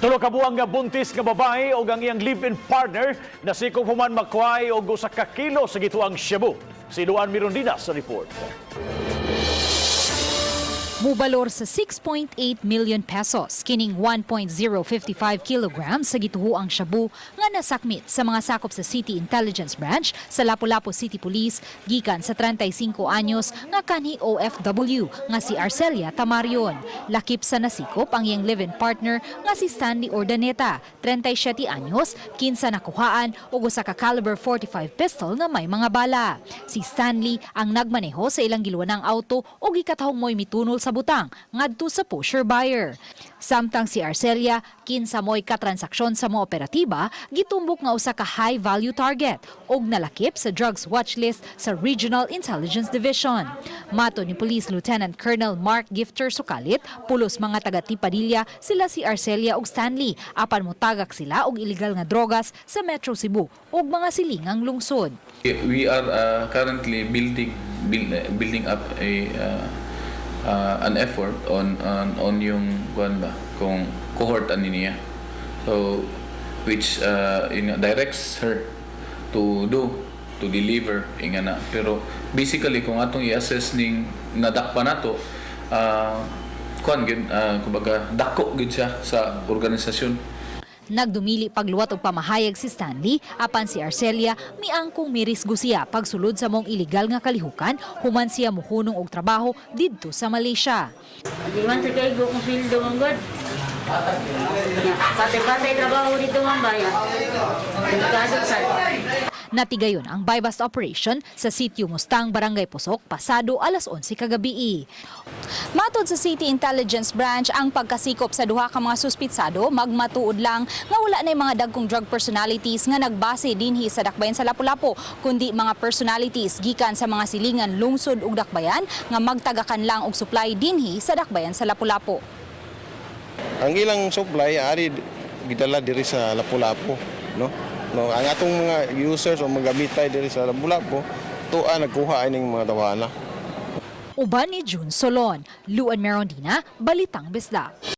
Tulo ka buwang nga buntis nga babae o ang iyang live-in partner na sikop human makuhay o usa ka kilo sa gituang Shabu. Si Luan Mirondina sa report. Mubalor sa 6.8 million pesos, kining 1.055 kilograms sa gituho ang shabu nga nasakmit sa mga sakop sa City Intelligence Branch sa Lapu-lapu City Police gikan sa 35 anyos nga kanhi OFW nga si Arcelia Tamarion. Lakip sa nasikop ang iyang live-in partner nga si Stanley Ordaneta, 37 anyos, kinsa nakuhaan og usa ka caliber 45 pistol nga may mga bala. Si Stanley ang nagmaneho sa ilang giluwanang auto ug gikatahong mo'y mitunol sa butang ngadto sa pusher buyer. Samtang si Arcelia kinsa mo'y katransaksyon sa mga operatiba gitumbok nga usa ka high value target ug nalakip sa drugs watch list sa Regional Intelligence Division. Mato ni Police Lieutenant Colonel Mark Gifter Sukalit, pulos mga taga Tipadilla sila si Arcelia ug Stanley apan motagak sila og illegal nga drogas sa Metro Cebu ug mga silingang lungsod. We are currently building up an effort on yung kung cohort ani niya, so which directs her to deliver ingana. Pero basically kung atong i-assess ning nadakpa nato kumbaga dako gid siya sa organisasyon. Nagdumili pagluwat og pamahayag si Stanley apan si Arcelia miangkong mirisgo siya pagsulod sa mong illegal nga kalihukan human siya mohunong og trabaho didto sa Malaysia. Di man sa kay kung fildo man god. Pati trabaho dito man bayan. Natigayon ang buy-bust operation sa sitio Mustang, Barangay Pusok, pasado alas 11 kagabi. Matod sa City Intelligence Branch, ang pagkasikop sa duha ka mga suspitsado magmatuod lang nga wala na mga dagkong drug personalities nga nagbase dinhi sa dakbayan sa Lapu-lapu, kundi mga personalities gikan sa mga silingan lungsod ug dakbayan nga magtagakan lang og supply dinhi sa dakbayan sa Lapu-lapu. Ang ilang supply ari gidala diri sa Lapu-lapu, no? No, ang atong mga users o mga gamitay diri sa Lapu-lapu tuwa nagkuha ining mga tawana. Uban ni June Solon, Luan Mirondina, Balitang Bisdak.